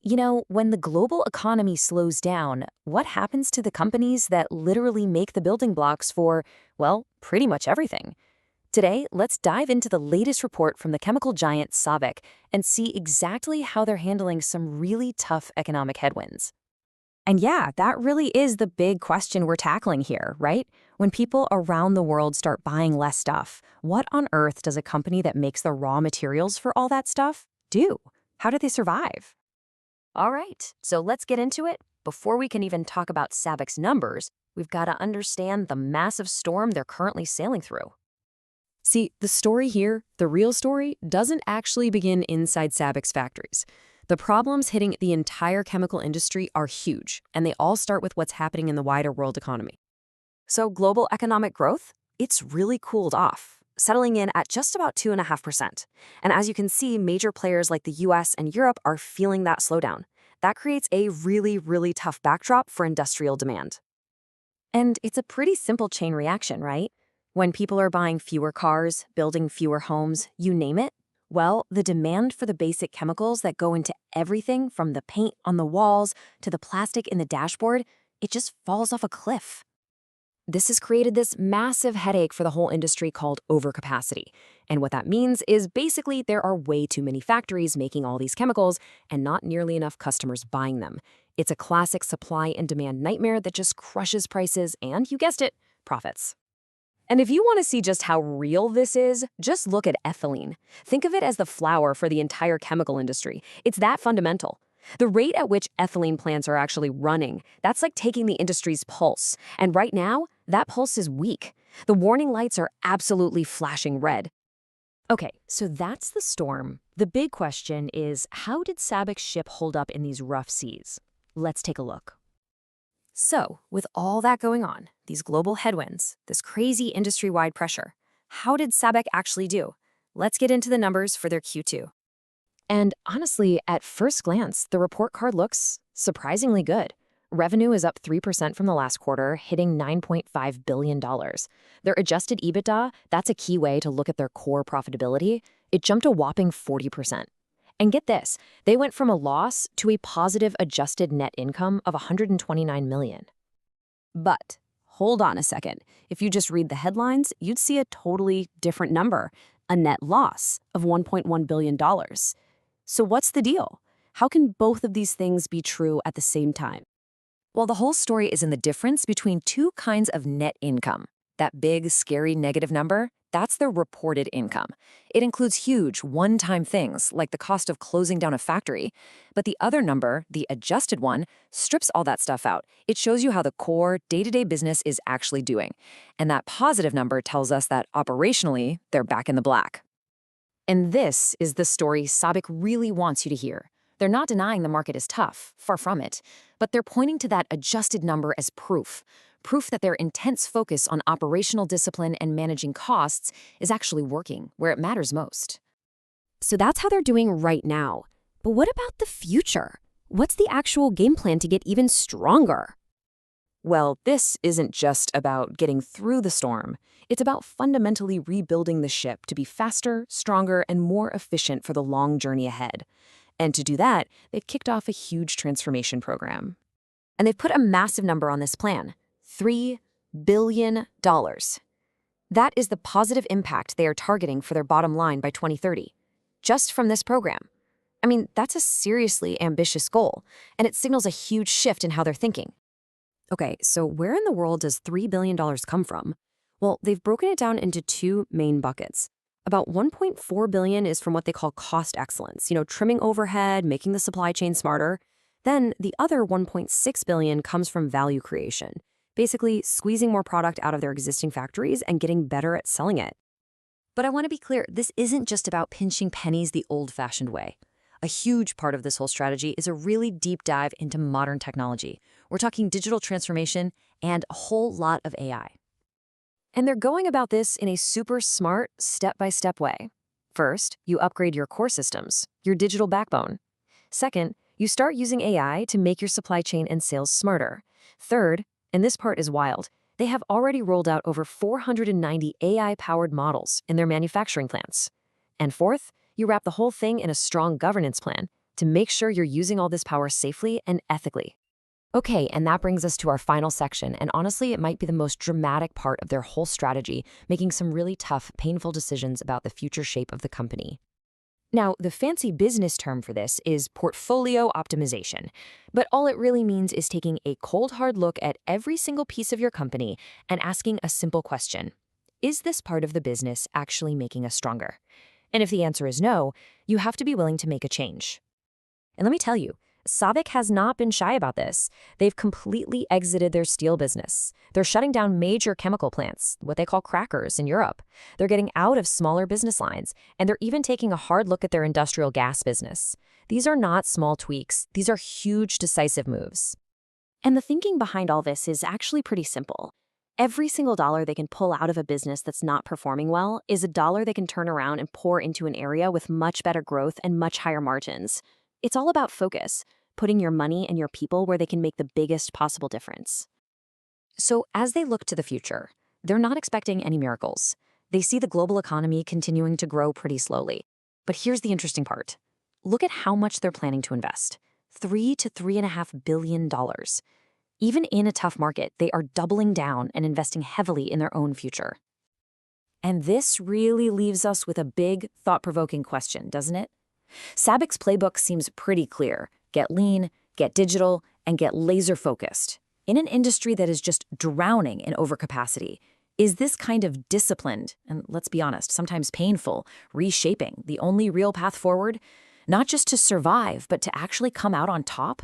When the global economy slows down, what happens to the companies that literally make the building blocks for, well, pretty much everything? Today, let's dive into the latest report from the chemical giant SABIC and see exactly how they're handling some really tough economic headwinds. And yeah, that really is the big question we're tackling here, right? When people around the world start buying less stuff, what on earth does a company that makes the raw materials for all that stuff do? How do they survive? All right, so let's get into it. Before we can even talk about SABIC's numbers, we've got to understand the massive storm they're currently sailing through. See, the story here, the real story, doesn't actually begin inside SABIC's factories. The problems hitting the entire chemical industry are huge, and they all start with what's happening in the wider world economy. So global economic growth, it's really cooled off, settling in at just about 2.5%. And as you can see, major players like the US and Europe are feeling that slowdown. That creates a really, really tough backdrop for industrial demand. And it's a pretty simple chain reaction, right? When people are buying fewer cars, building fewer homes, you name it, well, the demand for the basic chemicals that go into everything from the paint on the walls to the plastic in the dashboard, it just falls off a cliff. This has created this massive headache for the whole industry called overcapacity. And what that means is basically there are way too many factories making all these chemicals and not nearly enough customers buying them. It's a classic supply and demand nightmare that just crushes prices and, you guessed it, profits. And if you want to see just how real this is, just look at ethylene. Think of it as the flour for the entire chemical industry. It's that fundamental. The rate at which ethylene plants are actually running, that's like taking the industry's pulse. And right now, that pulse is weak. The warning lights are absolutely flashing red. Okay, so that's the storm. The big question is, how did SABIC's ship hold up in these rough seas? Let's take a look. So, with all that going on, these global headwinds, this crazy industry-wide pressure, how did SABIC actually do? Let's get into the numbers for their Q2. And honestly, at first glance, the report card looks surprisingly good. Revenue is up 3% from the last quarter, hitting $9.5 billion. Their adjusted EBITDA, that's a key way to look at their core profitability, it jumped a whopping 40%. And get this, they went from a loss to a positive adjusted net income of $129 million. But hold on a second. If you just read the headlines, you'd see a totally different number, a net loss of $1.1 billion. So what's the deal? How can both of these things be true at the same time? Well, the whole story is in the difference between two kinds of net income. That big, scary negative number, that's their reported income. It includes huge, one-time things like the cost of closing down a factory. But the other number, the adjusted one, strips all that stuff out. It shows you how the core, day-to-day business is actually doing. And that positive number tells us that operationally, they're back in the black. And this is the story SABIC really wants you to hear. They're not denying the market is tough, far from it, but they're pointing to that adjusted number as proof that their intense focus on operational discipline and managing costs is actually working where it matters most. So that's how they're doing right now. But what about the future? What's the actual game plan to get even stronger? Well, this isn't just about getting through the storm. It's about fundamentally rebuilding the ship to be faster, stronger, and more efficient for the long journey ahead. And to do that, they've kicked off a huge transformation program. And they've put a massive number on this plan. $3 billion. That is the positive impact they are targeting for their bottom line by 2030, just from this program. I mean, that's a seriously ambitious goal, and it signals a huge shift in how they're thinking. Okay, so where in the world does $3 billion come from? Well, they've broken it down into two main buckets. About $1.4 billion is from what they call cost excellence, trimming overhead, making the supply chain smarter. Then the other $1.6 billion comes from value creation, basically squeezing more product out of their existing factories and getting better at selling it. But I want to be clear, this isn't just about pinching pennies the old-fashioned way. A huge part of this whole strategy is a really deep dive into modern technology. We're talking digital transformation and a whole lot of AI. And they're going about this in a super smart, step-by-step way. First, you upgrade your core systems, your digital backbone. Second, you start using AI to make your supply chain and sales smarter. Third, and this part is wild, they have already rolled out over 490 AI-powered models in their manufacturing plants. And fourth, you wrap the whole thing in a strong governance plan to make sure you're using all this power safely and ethically. Okay, and that brings us to our final section, and honestly, it might be the most dramatic part of their whole strategy, making some really tough, painful decisions about the future shape of the company. Now, the fancy business term for this is portfolio optimization, but all it really means is taking a cold, hard look at every single piece of your company and asking a simple question. Is this part of the business actually making us stronger? And if the answer is no, you have to be willing to make a change. And let me tell you, SABIC has not been shy about this. They've completely exited their steel business. They're shutting down major chemical plants, what they call crackers, in Europe. They're getting out of smaller business lines, and they're even taking a hard look at their industrial gas business. These are not small tweaks. These are huge, decisive moves. And the thinking behind all this is actually pretty simple. Every single dollar they can pull out of a business that's not performing well is a dollar they can turn around and pour into an area with much better growth and much higher margins. It's all about focus, putting your money and your people where they can make the biggest possible difference. So as they look to the future, they're not expecting any miracles. They see the global economy continuing to grow pretty slowly. But here's the interesting part. Look at how much they're planning to invest. $3 to $3.5 billion. Even in a tough market, they are doubling down and investing heavily in their own future. And this really leaves us with a big, thought-provoking question, doesn't it? SABIC's playbook seems pretty clear. Get lean, get digital, and get laser-focused. In an industry that is just drowning in overcapacity, is this kind of disciplined, and let's be honest, sometimes painful, reshaping the only real path forward? Not just to survive, but to actually come out on top?